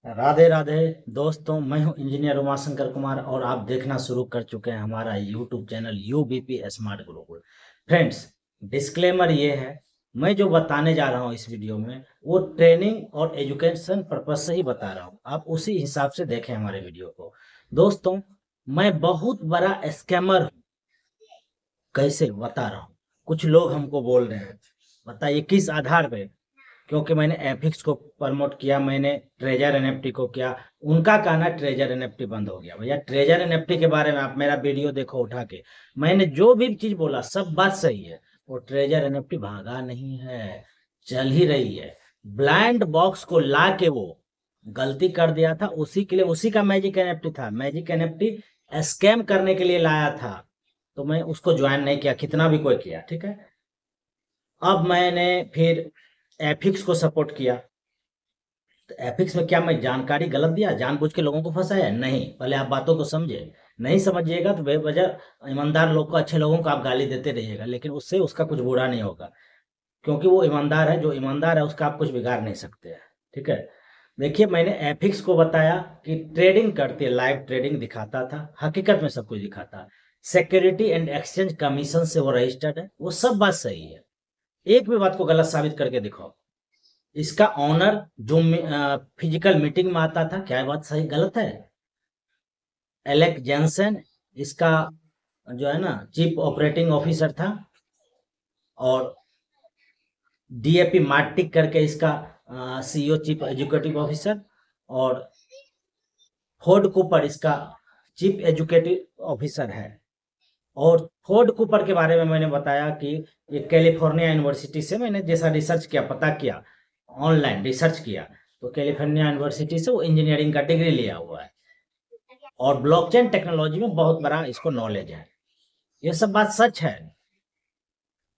राधे राधे दोस्तों, मैं हूं इंजीनियर उमाशंकर कुमार और आप देखना शुरू कर चुके हैं हमारा YouTube channel UBP smart global. Friends, disclaimer ये है, मैं जो बताने जा रहा हूं इस वीडियो में वो ट्रेनिंग और एजुकेशन पर्पज से ही बता रहा हूं। आप उसी हिसाब से देखें हमारे वीडियो को। दोस्तों, मैं बहुत बड़ा स्कैमर हूं। कैसे बता रहा हूं। कुछ लोग हमको बोल रहे हैं, बताइए किस आधार पे? क्योंकि मैंने एफिक्स को प्रमोट किया, मैंने ट्रेजर एनएफटी को किया। उनका कहना ट्रेजर एनएफटी बंद हो गया। भैया, ट्रेजर एनएफटी के बारे में आप मेरा वीडियो देखो उठा के। मैंने जो भी चीज बोला सब बात सही है। वो ट्रेजर एनएफटी भागा नहीं है, चल ही रही है। ब्लाइंड बॉक्स को ला के वो गलती कर दिया था, उसी के लिए उसी का मैजिक एनएफटी था। मैजिक एनएफटी स्कैम करने के लिए लाया था, तो मैं उसको ज्वाइन नहीं किया, कितना भी कोई किया। ठीक है, अब मैंने फिर एफिक्स को सपोर्ट किया। तो एथिक्स में क्या मैं जानकारी गलत दिया, जानबूझ के लोगों को फंसाया? नहीं। पहले आप बातों को समझे। नहीं समझिएगा तो बेवजह ईमानदार लोग को, अच्छे लोगों को आप गाली देते रहिएगा, लेकिन उससे उसका कुछ बुरा नहीं होगा, क्योंकि वो ईमानदार है। जो ईमानदार है उसका आप कुछ बिगाड़ नहीं सकते हैं। ठीक है, देखिए, मैंने एथिक्स को बताया कि ट्रेडिंग करते, लाइव ट्रेडिंग दिखाता था, हकीकत में सब कुछ दिखाता। सिक्योरिटी एंड एक्सचेंज कमीशन से वो रजिस्टर्ड है, वो सब बात सही है। एक भी बात को गलत साबित करके दिखाओ। इसका ऑनर जो फिजिकल मीटिंग में आता था, क्या बात सही गलत है? एलेक जेंसन इसका जो है ना चीफ ऑपरेटिंग ऑफिसर था, और डीएपी मार्टिक करके इसका सीईओ चीफ एजुकेटिव ऑफिसर, और फोर्ड कूपर इसका चीफ एजुकेटिव ऑफिसर है। और फोर्ड कूपर के बारे में मैंने बताया कि ये कैलिफोर्निया यूनिवर्सिटी से मैंने जैसा रिसर्च किया, पता किया, ऑनलाइन रिसर्च किया, तो कैलिफोर्निया यूनिवर्सिटी से वो इंजीनियरिंग का डिग्री लिया हुआ है, और ब्लॉकचेन टेक्नोलॉजी में बहुत बड़ा इसको नॉलेज है। ये सब बात सच है।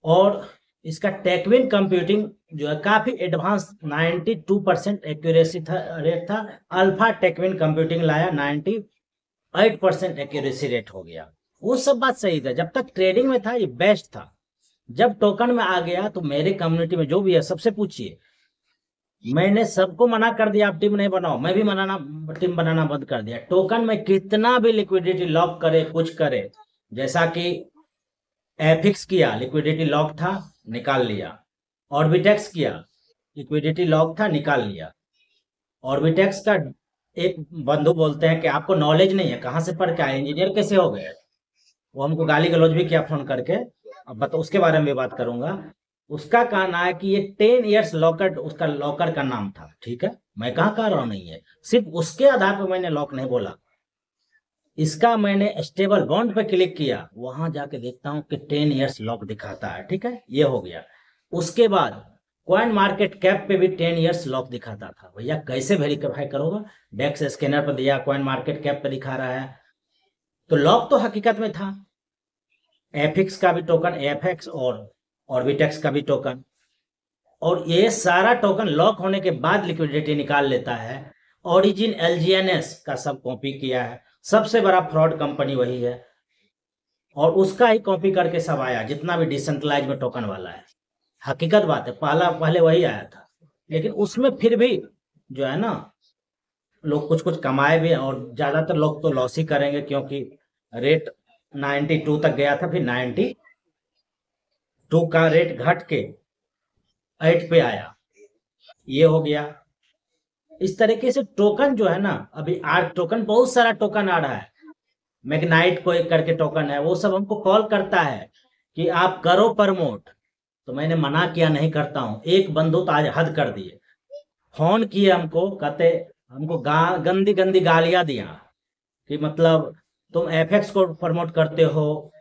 और इसका टेकविन कंप्यूटिंग जो है काफी एडवांस, 92% एक्यूरेसी था, रेट था। अल्फा टेकविन कंप्यूटिंग लाया, 98% एक्यूरेसी रेट हो गया। वो सब बात सही था, जब तक ट्रेडिंग में था ये बेस्ट था। जब टोकन में आ गया तो मेरे कम्युनिटी में जो भी है सबसे पूछिए, मैंने सबको मना कर दिया आप टीम नहीं बनाओ। मैं भी टीम बनाना बंद कर दिया। टोकन में कितना भी लिक्विडिटी लॉक करे, कुछ करे, जैसा कि एफिक्स किया, लिक्विडिटी लॉक था, निकाल लिया। ऑर्बिटेक्स किया, लिक्विडिटी लॉक था, निकाल लिया। ऑर्बिटेक्स का एक बंधु बोलते हैं कि आपको नॉलेज नहीं है, कहाँ से पढ़ के आए, इंजीनियर कैसे हो गए? वो हमको गाली गलौज भी किया फोन करके। अब बता, उसके बारे में भी बात करूंगा। उसका कहना है कि ये 10 इयर्स लॉकर, उसका लॉकर का नाम था। ठीक है, मैं कहाँ कह रहा हूँ नहीं है, सिर्फ उसके आधार पर मैंने लॉक नहीं बोला। इसका मैंने स्टेबल बॉन्ड पे क्लिक किया, वहां जाके देखता हूँ कि 10 इयर्स लॉक दिखाता है। ठीक है, ये हो गया। उसके बाद कॉइन मार्केट कैप पे भी 10 इयर्स लॉक दिखाता था। भैया कैसे वेरीफाई करोगे? डेक्स स्कैनर पर दिया, कॉइन मार्केट कैप पे दिखा रहा है, तो लॉक तो हकीकत में था। एफिक्स का भी टोकन एफएक्स, और ऑर्बिटेक्स का भी टोकन, और ये सारा टोकन लॉक होने के बाद लिक्विडिटी निकाल लेता है। ओरिजिन एलजीएनएस का सब कॉपी किया है, सबसे बड़ा फ्रॉड कंपनी वही है, और उसका ही कॉपी करके सब आया, जितना भी डिसेंट्रलाइज में टोकन वाला है। हकीकत बात है, पहले वही आया था, लेकिन उसमें फिर भी जो है ना, लोग कुछ कुछ कमाए भी, और ज्यादातर लोग तो लॉस ही करेंगे, क्योंकि रेट 92 तक गया था, फिर 92 का रेट घट के 8 पे आया। ये हो गया। इस तरीके से टोकन जो है ना, अभी आर्क टोकन, बहुत सारा टोकन आ रहा है। मैग्नाइट को एक करके टोकन है, वो सब हमको कॉल करता है कि आप करो प्रमोट, तो मैंने मना किया, नहीं करता हूँ। एक बंदू तो आज हद कर दिए, फोन किए हमको, कहते हमको गंदी गंदी गालियां दिया कि मतलब तुम एफएक्स को प्रमोट करते हो,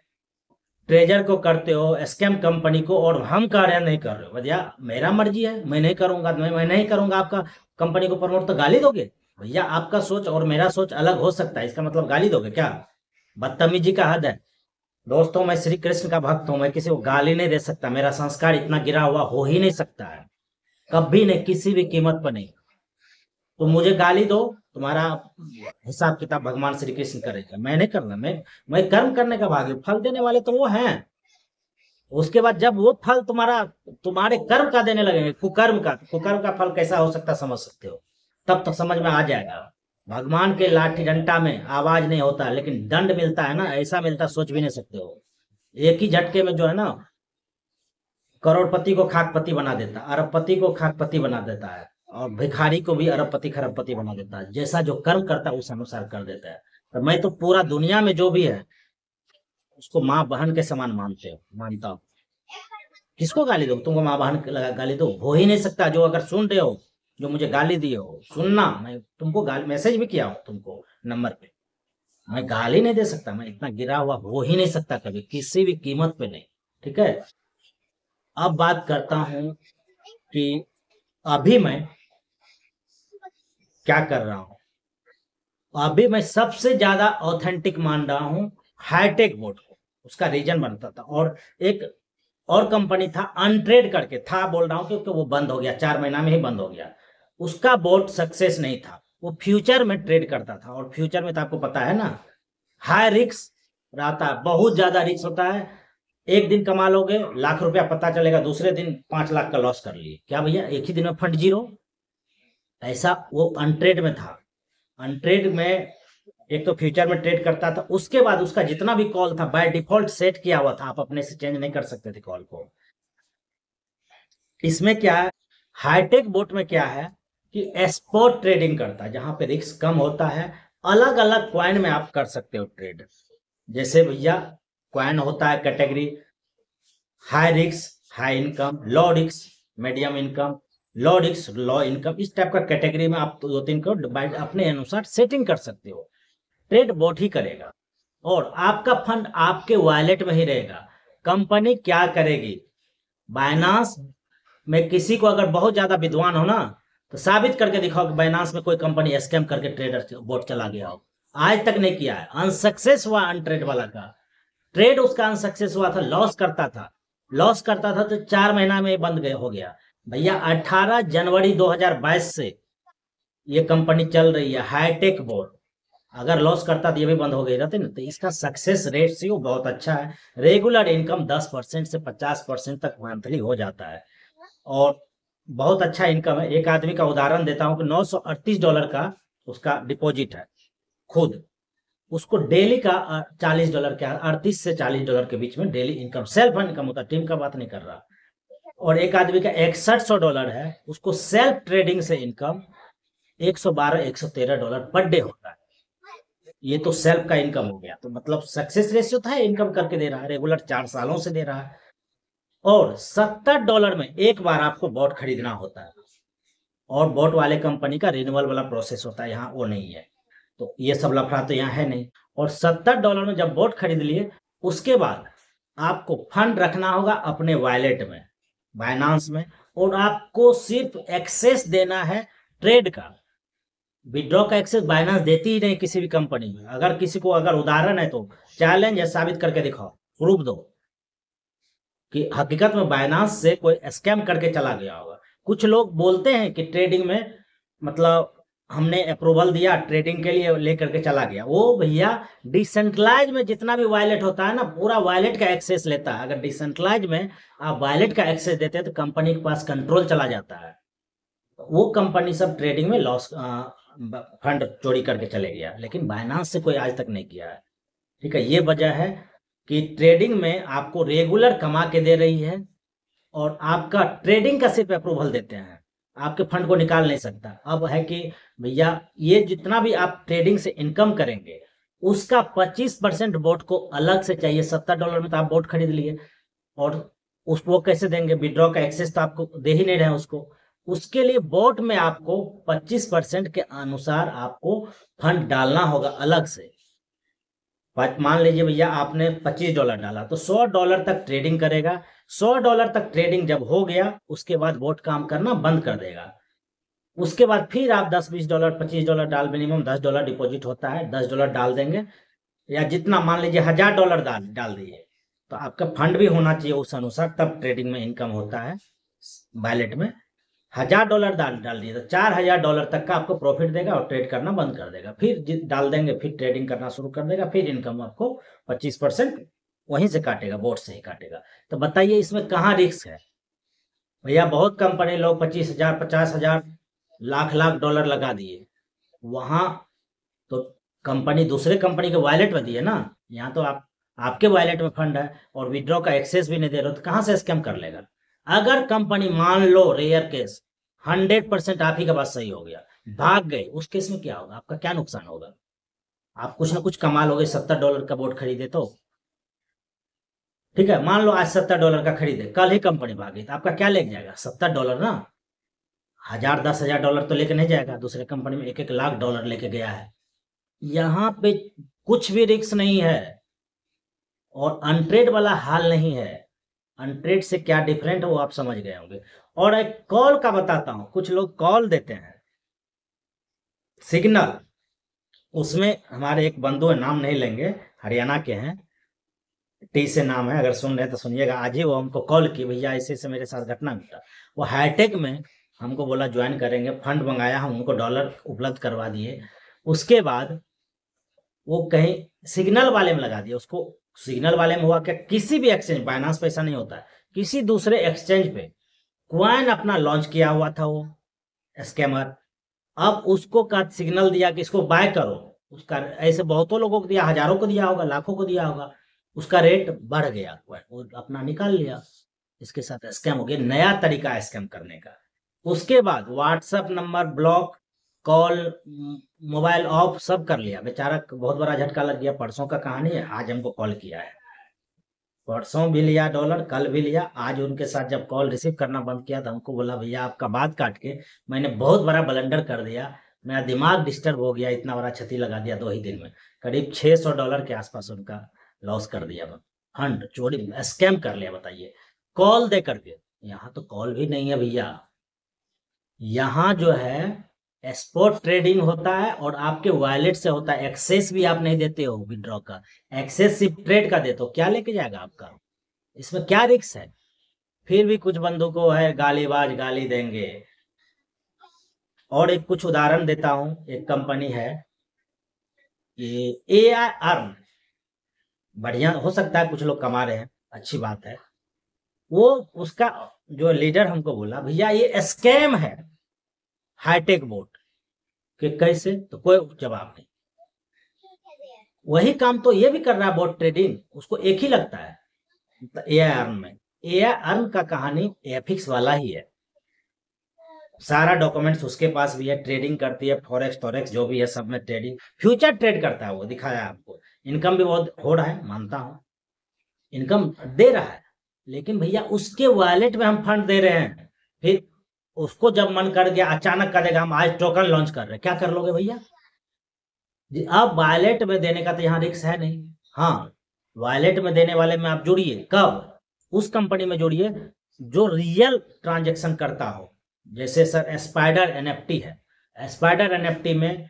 ट्रेजर को करते हो, स्कैम कंपनी को, और हम कह रहे हैं नहीं कर रहे हो। भैया मेरा मर्जी है, मैं नहीं करूंगा, मैं नहीं करूंगा आपका कंपनी को प्रमोट, तो गाली दोगे? भैया आपका सोच और मेरा सोच अलग हो सकता है, इसका मतलब गाली दोगे क्या? बदतमीजी का हद है। दोस्तों, मैं श्री कृष्ण का भक्त हूं, मैं किसी को गाली नहीं दे सकता, मेरा संस्कार इतना गिरा हुआ हो ही नहीं सकता है, कभी नहीं, किसी भी कीमत पर नहीं। तो मुझे गाली दो, तुम्हारा हिसाब किताब भगवान श्री कृष्ण करेगा, मैं नहीं करना। मैं कर्म करने का भागी, फल देने वाले तो वो हैं। उसके बाद जब वो फल तुम्हारे कर्म का देने लगेंगे, कुकर्म का, कुकर्म का फल कैसा हो सकता है समझ सकते हो। तब तक समझ में आ जाएगा। भगवान के लाठी डंडा में आवाज नहीं होता, लेकिन दंड मिलता है ना, ऐसा मिलता सोच भी नहीं सकते हो। एक ही झटके में जो है ना, करोड़पति को खाकपति बना देता, अरबपति को खाकपति बना देता है, और भिखारी को भी अरबपति खरबपति बना देता है। जैसा जो कर्म करता है उस अनुसार कर देता है। तो मैं तो पूरा दुनिया में जो भी है उसको माँ बहन के समान मानता हूँ। किसको गाली दो? तुमको माँ बहन गाली दो? हो ही नहीं सकता। जो अगर सुन रहे हो, जो मुझे गाली दिए हो, सुनना, मैं तुमको गाली मैसेज भी किया हो तुमको नंबर पे, मैं गाली नहीं दे सकता। मैं इतना गिरा हुआ हो ही नहीं सकता कभी, किसी भी कीमत पे नहीं। ठीक है, अब बात करता हूँ कि अभी मैं क्या कर रहा हूँ। अभी मैं सबसे ज्यादा ऑथेंटिक मान रहा हूँ हाईटेक बोर्ड को। उसका रीजन बनता था, और एक और कंपनी था अनट्रेड करके था, बोल रहा हूँ क्योंकि वो बंद हो गया, 4 महीना में ही बंद हो गया। उसका बोर्ड सक्सेस नहीं था, वो फ्यूचर में ट्रेड करता था, और फ्यूचर में तो आपको पता है ना, हाई रिस्क रहता है, बहुत ज्यादा रिस्क होता है। एक दिन कमा लोगे ₹1,00,000, पता चलेगा दूसरे दिन 5 लाख का लॉस कर लिए। क्या भैया, एक ही दिन में फंड जीरो? ऐसा वो अनट्रेड में था। अनट्रेड में एक तो फ्यूचर में ट्रेड करता था, उसके बाद उसका जितना भी कॉल था बाय डिफॉल्ट सेट किया हुआ था, आप अपने से चेंज नहीं कर सकते थे कॉल को। इसमें क्या है, हाईटेक बोट में क्या है कि स्पॉट ट्रेडिंग करता है, जहां पे रिस्क कम होता है। अलग अलग क्वाइन में आप कर सकते हो ट्रेड। जैसे भैया क्वाइन होता है category, high risk high income, low risk medium income, low risk low income, इस टाइप का कैटेगरी में आप 2-3 को अपने अनुसार सेटिंग कर सकते हो। ट्रेड बोट ही करेगा, और आपका फंड आपके वॉलेट में ही रहेगा। कंपनी क्या करेगी, बाइनांस में किसी को अगर बहुत ज्यादा विद्वान हो ना, तो साबित करके दिखाओ कि बाइनांस में कोई कंपनी स्कैम करके ट्रेडर बोट चला गया हो। आज तक नहीं किया है। अनसक्सेस हुआ अनट्रेड वाला का, ट्रेड उसका अनसक्सेस हुआ था, लॉस करता था तो 4 महीना में बंद गए हो गया। भैया 18 जनवरी 2022 से ये कंपनी चल रही है हाईटेक बोर्ड। अगर लॉस करता तो ये भी बंद हो गई रहती ना। तो इसका सक्सेस रेशियो बहुत अच्छा है। रेगुलर इनकम 10% से 50% तक मंथली हो जाता है, और बहुत अच्छा इनकम है। एक आदमी का उदाहरण देता हूँ कि $938 का उसका डिपॉजिट है खुद, उसको डेली का $40 क्या, 38 से $40 के बीच में डेली इनकम, सेल्फ इनकम होता है, टीम का बात नहीं कर रहा। और एक आदमी का $6100 है, उसको सेल्फ ट्रेडिंग से इनकम $112-113 पर डे होता है। ये तो सेल्फ का इनकम हो गया, तो मतलब सक्सेस रेशियो था, इनकम करके दे रहा है, रेगुलर 4 सालों से दे रहा है। और $70 में एक बार आपको बॉट खरीदना होता है, और बॉट वाले कंपनी का रिन्यूअल वाला प्रोसेस होता है, यहाँ वो नहीं है। तो ये सब लफड़ा तो यहाँ है नहीं। और $70 में जब बोट खरीद लिए, उसके बाद आपको फंड रखना होगा अपने वॉलेट में, बाइनांस में, और आपको सिर्फ एक्सेस देना है ट्रेड का। विड्रॉ का एक्सेस बाइनांस देती ही नहीं किसी भी कंपनी में। अगर किसी को अगर उदाहरण है तो चैलेंज है, साबित करके दिखाओ, प्रूफ दो कि हकीकत में बाइनांस से कोई स्कैम करके चला गया होगा। कुछ लोग बोलते हैं कि ट्रेडिंग में मतलब हमने अप्रूवल दिया ट्रेडिंग के लिए, लेकर के चला गया। वो भैया डिसेंट्रलाइज में जितना भी वॉलेट होता है ना, पूरा वॉलेट का एक्सेस लेता है। अगर डिसेंट्रलाइज में आप वॉलेट का एक्सेस देते हैं तो कंपनी के पास कंट्रोल चला जाता है। वो कंपनी सब ट्रेडिंग में लॉस फंड चोरी करके चले गया, लेकिन बाइनांस से कोई आज तक नहीं किया है। ठीक है, ये वजह है कि ट्रेडिंग में आपको रेगुलर कमा के दे रही है, और आपका ट्रेडिंग का सिर्फ अप्रूवल देते हैं, आपके फंड को निकाल नहीं सकता। अब है कि भैया ये जितना भी आप ट्रेडिंग से इनकम करेंगे, उसका 25% बोट को अलग से चाहिए। $70 में तो आप बोट खरीद लिए, और उसको कैसे देंगे? विड्रॉ का एक्सेस तो आपको दे ही नहीं रहे उसको। उसके लिए बोट में आपको 25% के अनुसार आपको फंड डालना होगा अलग से। मान लीजिए भैया आपने $25 डाला, तो $100 तक ट्रेडिंग करेगा। $100 तक ट्रेडिंग जब हो गया, उसके बाद बोट काम करना बंद कर देगा। उसके बाद फिर आप $10-20 $25 डाल, मिनिमम $10 डिपॉजिट होता है, $10 डाल देंगे, या जितना मान लीजिए $1000 डाल दिए, तो आपका फंड भी होना चाहिए उस अनुसार, तब ट्रेडिंग में इनकम होता है वॉलेट में। $1000 डाल दिए तो $4000 तक का आपको प्रॉफिट देगा, और ट्रेड करना बंद कर देगा। फिर डाल देंगे, फिर ट्रेडिंग करना शुरू कर देगा, फिर इनकम आपको 25% वहीं से काटेगा, बोर्ड से ही काटेगा। तो बताइए इसमें कहाँ रिस्क है? भैया बहुत कंपनी लोग 25,000 50,000 लाख लाख डॉलर लगा दिए वहां, तो कंपनी दूसरे कंपनी के वॉलेट में दिए ना, यहाँ तो आप आपके वॉलेट में फंड है और विड्रॉ का एक्सेस भी नहीं दे रहे हो, तो कहाँ से स्कैम कर लेगा। अगर कंपनी मान लो रेयर केस 100% आप ही का बात सही हो गया, भाग गए, उस केस में क्या होगा, आपका क्या नुकसान होगा। आप कुछ ना कुछ कमा लोगे, $70 का बोर्ड खरीदे तो, ठीक है, मान लो आज $70 का खरीदे, कल ही कंपनी भागी तो आपका क्या लेके जाएगा, $70 ना, 1000 10,000 डॉलर तो लेके नहीं जाएगा। दूसरे कंपनी में 1 1 लाख डॉलर लेके गया है। यहाँ पे कुछ भी रिस्क नहीं है और अनट्रेड वाला हाल नहीं है। अनट्रेड से क्या डिफरेंट है वो आप समझ गए होंगे। और एक कॉल का बताता हूँ, कुछ लोग कॉल देते हैं सिग्नल, उसमें हमारे एक बंधु है, नाम नहीं लेंगे, हरियाणा के हैं, टी से नाम है, अगर सुन रहे हैं तो सुनिएगा। आज ही वो हमको कॉल की, भैया ऐसे ऐसे मेरे साथ घटना घटा। वो हाईटेक में हमको बोला ज्वाइन करेंगे, फंड मंगाया, हम उनको डॉलर उपलब्ध करवा दिए। उसके बाद वो कहीं सिग्नल वाले में लगा दिया उसको। सिग्नल वाले में हुआ क्या, किसी भी एक्सचेंज, बाइनांस पैसा नहीं होता है, किसी दूसरे एक्सचेंज पे क्वाइन अपना लॉन्च किया हुआ था वो स्कैमर। अब उसको का सिग्नल दिया कि इसको बाय करो, उसका ऐसे बहुतों लोगों को दिया, हजारों को दिया होगा, लाखों को दिया होगा, उसका रेट बढ़ गया, वो अपना निकाल लिया। इसके साथ स्कैम हो गया, नया तरीका है स्कैम करने का। उसके बाद WhatsApp number block, call, mobile of सब कर लिया, बेचारा बहुत बड़ा झटका लग गया। परसों का कहानी है, आज हमको कॉल किया है, परसों भी लिया डॉलर, कल भी लिया, आज उनके साथ जब कॉल रिसीव करना बंद किया तो हमको बोला भैया आपका बात काट के मैंने बहुत बड़ा ब्लंडर कर दिया, मेरा दिमाग डिस्टर्ब हो गया, इतना बड़ा क्षति लगा दिया 2 ही दिन में। करीब $600 के आसपास उनका लॉस कर दिया, फंड चोरी, स्कैम कर लिया, बताइए, कॉल दे करके। यहाँ तो कॉल भी नहीं है भैया, यहाँ जो है स्पॉट ट्रेडिंग होता है और आपके वॉलेट से होता है, एक्सेस भी आप नहीं देते हो विड्रॉ का, एक्सेस सिर्फ ट्रेड का देते हो, क्या लेके जाएगा आपका, इसमें क्या रिस्क है। फिर भी कुछ बंदों को है गालीबाज, गाली देंगे। और एक कुछ उदाहरण देता हूं, एक कंपनी है ये AI अर्न, बढ़िया हो सकता है कुछ लोग कमा रहे हैं, अच्छी बात है। वो उसका जो लीडर हमको बोला भैया ये स्कैम है हाईटेक बोट कि कैसे, तो कोई जवाब नहीं। वही काम तो ये भी कर रहा है बोट ट्रेडिंग, उसको एक ही लगता है AI अर्न में। AI अर्न का कहानी एफिक्स वाला ही है, सारा डॉक्यूमेंट्स उसके पास भी है, ट्रेडिंग करती है, फॉरेक्स टॉरेक्स जो भी है सब में ट्रेडिंग, फ्यूचर ट्रेड करता है वो, दिखाया आपको। इनकम भी बहुत हो रहा है, मानता हूं इनकम दे रहा है, लेकिन भैया उसके वॉलेट में हम फंड दे रहे हैं, फिर उसको जब मन कर गया अचानक करेगा हम आज टोकन लॉन्च कर रहे हैं, क्या कर लोगे भैया जी। अब वॉलेट में देने का तो यहाँ रिस्क है नहीं। हाँ, वॉलेट में देने वाले में आप जुड़िए, कब, उस कंपनी में जुड़िए जो रियल ट्रांजेक्शन करता हो। जैसे सर स्पाइडर NFT है, स्पाइडर NFT में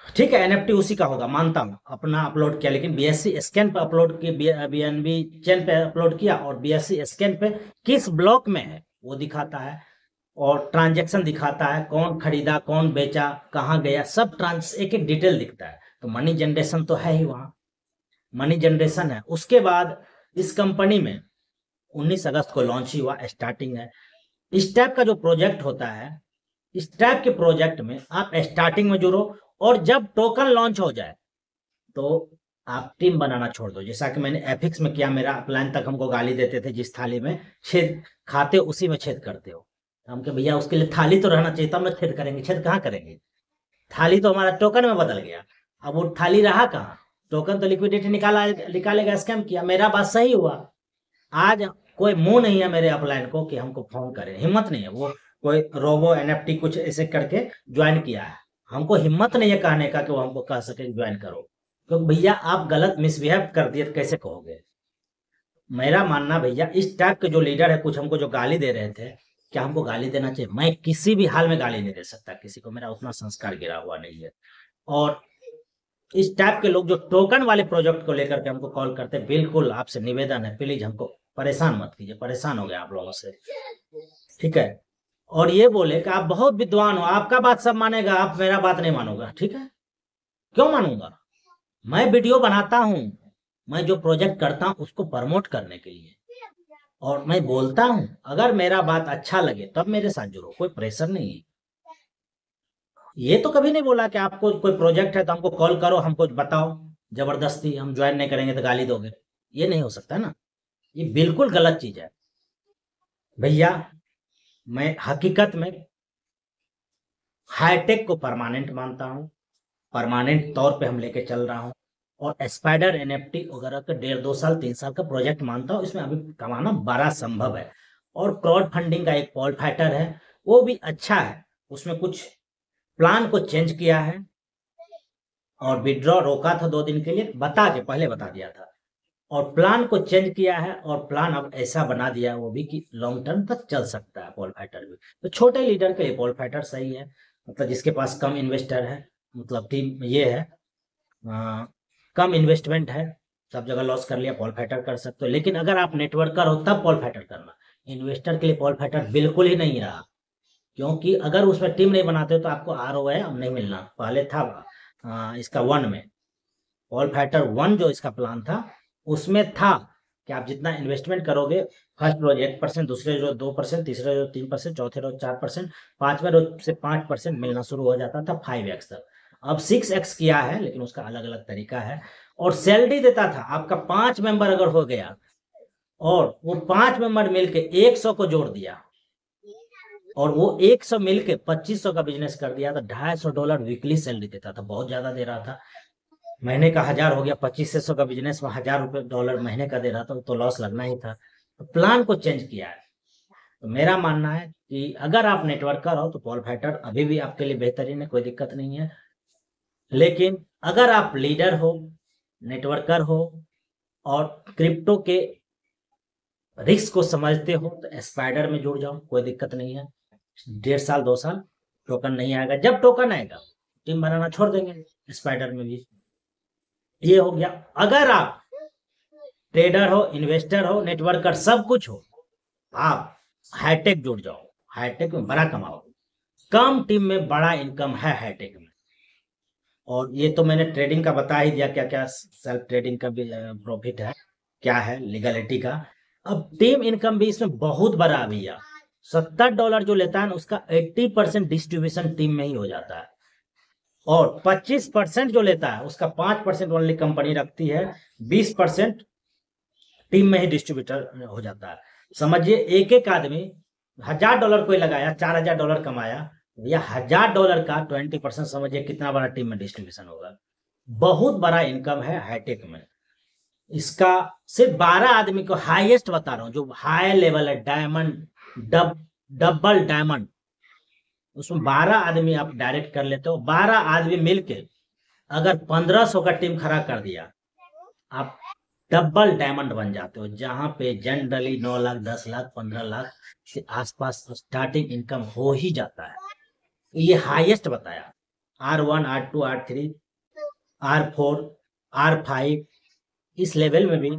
ठीक है, NFT उसी का होगा, मानता हूँ, अपना अपलोड किया, लेकिन BSC स्कैन पे अपलोड किया, BNB चेन पे अपलोड किया, और BSC स्कैन पे किस ब्लॉक में है वो दिखाता है, और ट्रांजैक्शन दिखाता है, कौन खरीदा, कौन बेचा, कहाँ गया, सब एक एक डिटेल दिखता है। तो मनी जनरेशन तो है ही वहाँ, मनी जनरेशन है। उसके बाद इस कंपनी में 19 अगस्त को लॉन्च ही हुआ, स्टार्टिंग है। इस टाइप का जो प्रोजेक्ट होता है, इस टाइप के प्रोजेक्ट में आप स्टार्टिंग में जुड़ो, और जब टोकन लॉन्च हो जाए तो आप टीम बनाना छोड़ दो। जैसा कि मैंने एफिक्स में किया, मेरा अपलाइन तक हमको गाली देते थे, जिस थाली में छेद खाते हो उसी में छेद करते हो। हम के भैया उसके लिए थाली तो रहना चाहिए, तब ना छेद करेंगे, छेद कहाँ करेंगे, थाली तो हमारा टोकन में बदल गया। अब वो थाली रहा कहाँ, टोकन तो लिक्विडिटी निकालेगा, स्कैम किया, मेरा बात सही हुआ। आज कोई मुंह नहीं है मेरे अपलाइन को कि हमको फोन करे, हिम्मत नहीं है, वो कोई रोबो NFT कुछ ऐसे करके ज्वाइन किया है, हमको हिम्मत नहीं है कहने का कि वो हमको कह सके ज्वाइन करो, क्योंकि भैया आप गलत मिसबिहेव कर दिए तो कैसे कहोगे। मेरा मानना भैया इस टाइप के जो लीडर है, कुछ हमको जो गाली दे रहे थे, क्या हमको गाली देना चाहिए, मैं किसी भी हाल में गाली नहीं दे सकता किसी को, मेरा उतना संस्कार गिरा हुआ नहीं है। और इस टाइप के लोग जो टोकन वाले प्रोजेक्ट को लेकर के हमको कॉल करते हैं, बिल्कुल आपसे निवेदन है, प्लीज हमको परेशान मत कीजिए, परेशान हो गए आप लोगों से, ठीक है। और ये बोले कि आप बहुत विद्वान हो, आपका बात सब मानेगा, आप मेरा बात नहीं मानोगा, ठीक है, क्यों मानूंगा, मैं वीडियो बनाता हूं, मैं जो प्रोजेक्ट करता हूं उसको प्रमोट करने के लिए, और मैं बोलता हूं, अगर मेरा बात अच्छा लगे तब मेरे साथ जुड़ो, कोई प्रेशर नहीं है। ये तो कभी नहीं बोला कि आपको कोई प्रोजेक्ट है तो हमको कॉल करो, हमको बताओ, जबरदस्ती हम ज्वाइन नहीं करेंगे तो गाली दोगे। ये नहीं हो सकता ना, ये बिल्कुल गलत चीज है भैया। मैं हकीकत में हाईटेक को परमानेंट मानता हूँ, परमानेंट तौर पे हम लेके चल रहा हूँ। और स्पाइडर एनएफटी वगैरह का 1.5 2 साल 3 साल का प्रोजेक्ट मानता हूँ, इसमें अभी कमाना बड़ा संभव है। और क्राउड फंडिंग का एक पॉल फाइटर है, वो भी अच्छा है। उसमें कुछ प्लान को चेंज किया है और विड्रॉ रोका था 2 दिन के लिए, बता के पहले बता दिया था। और प्लान को चेंज किया है और प्लान अब ऐसा बना दिया है वो भी कि लॉन्ग टर्म तक चल सकता है पॉल फाइटर भी। तो छोटे लीडर के लिए पॉल फाइटर सही है, मतलब जिसके पास कम इन्वेस्टर है, मतलब टीम ये है, आ, कम इन्वेस्टमेंट है, सब जगह लॉस कर लिया, पॉल फाइटर कर सकते हो। लेकिन अगर आप नेटवर्कर हो तब पॉल फाइटर करना, इन्वेस्टर के लिए पॉल फाइटर बिल्कुल ही नहीं रहा। क्योंकि अगर उसमें टीम नहीं बनाते तो आपको ROI अब नहीं मिलना। पहले था इसका 1 में, पॉल फाइटर 1 जो इसका प्लान था उसमें था कि आप जितना इन्वेस्टमेंट करोगे, फर्स्ट रोज 1%, दूसरे रोज 2%, तीसरे रोज 3%, चौथे रोज 4%, पांचवें रोज से 5% मिलना शुरू हो जाता था 5x तक। अब 6x किया है, लेकिन उसका अलग अलग तरीका है। और सैलरी देता था, आपका 5 मेंबर अगर हो गया और वो 5 मेंबर मिलके 100 को जोड़ दिया और वो 100 मिलके 2500 का बिजनेस कर दिया, तो $250 वीकली सैलरी देता था, बहुत ज्यादा दे रहा था। महीने का 1000 हो गया, 2500 का बिजनेस में $1000 महीने का दे रहा था, तो लॉस लगना ही था। तो प्लान को चेंज किया है। तो मेरा मानना है कि अगर आप नेटवर्कर हो तो पॉल फाइटर अभी भी आपके लिए बेहतरीन है, कोई दिक्कत नहीं है। लेकिन अगर आप लीडर हो, नेटवर्कर हो और क्रिप्टो के रिस्क को समझते हो तो स्पाइडर में जुड़ जाओ, कोई दिक्कत नहीं है। 1.5 साल 2 साल टोकन नहीं आएगा, जब टोकन आएगा टीम बनाना छोड़ देंगे स्पाइडर में भी। ये हो गया। अगर आप ट्रेडर हो, इन्वेस्टर हो, नेटवर्कर सब कुछ हो, आप हाईटेक जुड़ जाओ, हाईटेक में बड़ा कमाओ। कम टीम में बड़ा इनकम है हाईटेक में। और ये तो मैंने ट्रेडिंग का बता ही दिया, क्या क्या सेल्फ ट्रेडिंग का भी प्रॉफिट है, क्या है लीगलिटी का। अब टीम इनकम भी इसमें बहुत बड़ा है भैया। $70 जो लेता है ना, उसका 80% डिस्ट्रीब्यूशन टीम में ही हो जाता है। और 25% जो लेता है उसका 5% ओनली कंपनी रखती है, 20% टीम में ही डिस्ट्रीब्यूटर हो जाता है। समझिए एक एक आदमी $1000 कोई लगाया, $4000 कमाया, या $1000 का 20% समझिए कितना बड़ा टीम में डिस्ट्रीब्यूशन होगा। बहुत बड़ा इनकम है हाईटेक में। इसका सिर्फ 12 आदमी को हाईएस्ट बता रहा हूँ, जो हाई लेवल है, डायमंड, डबल डायमंड, उसमें 12 आदमी आप डायरेक्ट कर लेते हो। 12 आदमी मिलके अगर 1500 का टीम खड़ा कर दिया, आप डबल डायमंड बन जाते हो, जहां पे जनरली 9 लाख 10 लाख 15 लाख के आसपास स्टार्टिंग इनकम हो ही जाता है। ये हाईएस्ट बताया। R1 R2 R3 R4 R5, इस लेवल में भी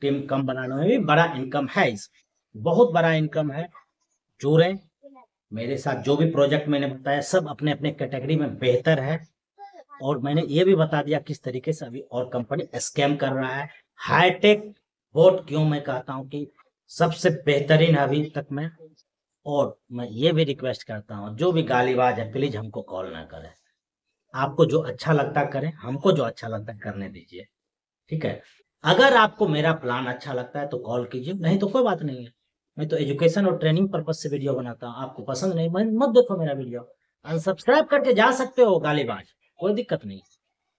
टीम कम बनाने में भी बड़ा इनकम है, इस बहुत बड़ा इनकम है। जुड़े मेरे साथ, जो भी प्रोजेक्ट मैंने बताया सब अपने अपने कैटेगरी में बेहतर है। और मैंने ये भी बता दिया किस तरीके से अभी और कंपनी स्कैम कर रहा है। हाईटेक बोट क्यों मैं कहता हूँ कि सबसे बेहतरीन है अभी तक में। और मैं ये भी रिक्वेस्ट करता हूँ, जो भी गालीबाज है प्लीज हमको कॉल ना करें। आपको जो अच्छा लगता करें, हमको जो अच्छा लगता है करने दीजिए, ठीक है। अगर आपको मेरा प्लान अच्छा लगता है तो कॉल कीजिए, नहीं तो कोई बात नहीं है। मैं तो एजुकेशन और ट्रेनिंग पर्पज से वीडियो बनाता हूँ, आपको पसंद नहीं मत देखो मेरा वीडियो, अनसब्सक्राइब करके जा सकते हो गालीबाज, कोई दिक्कत नहीं।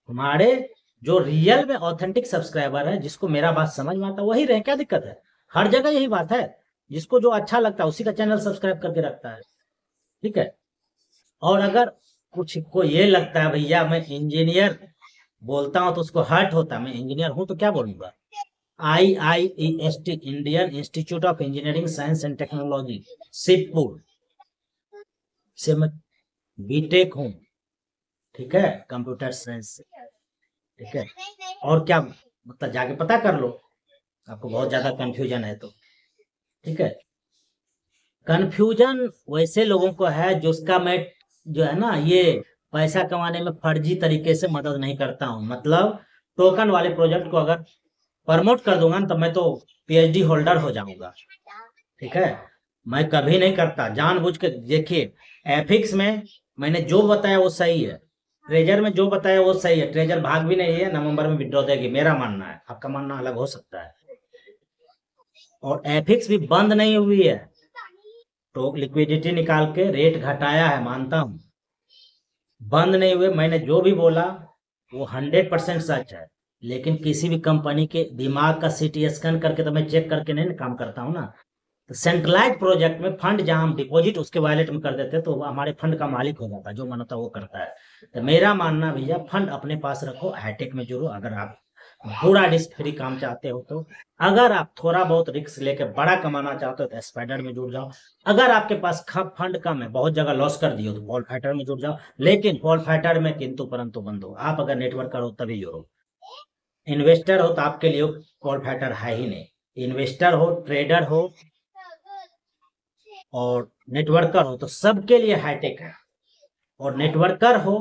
हमारे जो रियल में ऑथेंटिक सब्सक्राइबर है, जिसको मेरा बात समझ में आता है वही रहे, क्या दिक्कत है। हर जगह यही बात है, जिसको जो अच्छा लगता है उसी का चैनल सब्सक्राइब करके रखता है, ठीक है। और अगर कुछ को ये लगता है भैया मैं इंजीनियर बोलता हूँ तो उसको हर्ट होता है, मैं इंजीनियर हूं तो क्या बोलूंगा, IIEST Indian institute of engineering science and technology Shivpur से मैं बीटेक हूँ, ठीक है, कंप्यूटर साइंस से, ठीक है। और क्या मतलब जाके पता कर लो, आपको बहुत ज्यादा कंफ्यूजन है तो, ठीक है। कंफ्यूजन वैसे लोगों को है जिसका मैं जो है ना ये पैसा कमाने में फर्जी तरीके से मदद नहीं करता हूँ। मतलब टोकन वाले प्रोजेक्ट को अगर प्रमोट कर दूंगा ना तो मैं तो PhD होल्डर हो जाऊंगा, ठीक है। मैं कभी नहीं करता जानबूझ के। देखिए एथिक्स में मैंने जो बताया वो सही है। ट्रेजर में जो बताया वो सही है। ट्रेजर भाग भी नहीं है, नवंबर में विड्रॉ देगी, मेरा मानना है। आपका मानना अलग हो सकता है। और एफिक्स भी बंद नहीं हुई है, तो लिक्विडिटी निकाल के रेट घटाया है, मानता हूं। बंद नहीं हुए। मैंने जो भी बोला वो 100% सच है। लेकिन किसी भी कंपनी के दिमाग का सीटी स्कैन करके तो मैं चेक करके नहीं ना काम करता हूँ ना। तो सेंट्रलाइज प्रोजेक्ट में फंड जहां हम डिपॉजिट उसके वॉलेट में कर देते हैं, तो वो हमारे फंड का मालिक हो जाता है, जो मन होता है वो करता है। तो मेरा मानना भैया, फंड अपने पास रखो, हाईटेक में जुड़ो। अगर आप पूरा रिस्क फ्री काम चाहते हो तो, अगर आप थोड़ा बहुत रिस्क लेके बड़ा कमाना चाहते हो तो स्पाइडर में जुड़ जाओ। अगर आपके पास फंड कम है, बहुत जगह लॉस कर दियो, तो वॉल फाइटर में जुड़ जाओ। लेकिन वॉल फाइटर में किंतु परंतु बंद हो, आप अगर नेटवर्क करो तभी जुड़ो। इन्वेस्टर हो तो आपके लिए वॉल फाइटर है ही नहीं। इन्वेस्टर हो, ट्रेडर हो और नेटवर्कर हो, तो सबके लिए हाईटेक है। और नेटवर्कर हो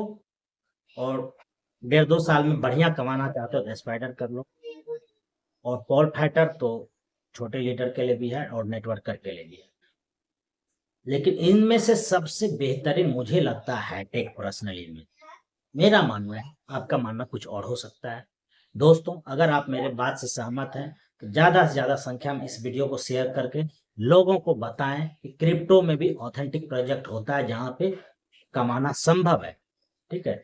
और 1.5-2 साल में बढ़िया कमाना चाहते हो तो स्पाइडर कर लो। और पॉल फाइटर तो छोटे लीडर के लिए भी है और नेटवर्कर के लिए भी है। लेकिन इनमें से सबसे बेहतरीन मुझे लगता है हाईटेक, पर्सनली में मेरा मानना है। आपका मानना कुछ और हो सकता है। दोस्तों, अगर आप मेरे बात से सहमत हैं तो ज्यादा से ज्यादा संख्या में इस वीडियो को शेयर करके लोगों को बताएं कि क्रिप्टो में भी ऑथेंटिक प्रोजेक्ट होता है जहां पे कमाना संभव है। ठीक है।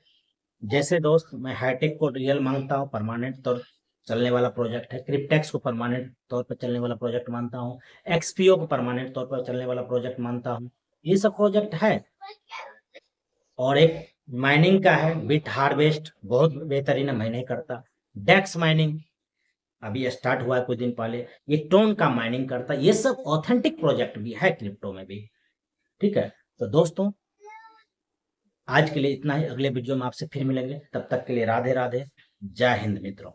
जैसे दोस्त, मैं हाईटेक को रियल मानता हूँ, परमानेंट तौर चलने वाला प्रोजेक्ट है। क्रिप्टेक्स को परमानेंट तौर पर चलने वाला प्रोजेक्ट मानता हूँ। एक्सपीओ को परमानेंट तौर पर चलने वाला प्रोजेक्ट मानता हूँ। ये सब प्रोजेक्ट है। और एक माइनिंग का है, बिट हार्वेस्ट, बहुत बेहतरीन है, मैं नहीं करता। डेक्स माइनिंग अभी स्टार्ट हुआ है कुछ दिन पहले, ये टोन का माइनिंग करता है। ये सब ऑथेंटिक प्रोजेक्ट भी है क्रिप्टो में भी। ठीक है। तो दोस्तों, आज के लिए इतना ही। अगले वीडियो में आपसे फिर मिलेंगे, तब तक के लिए राधे राधे। जय हिंद मित्रों।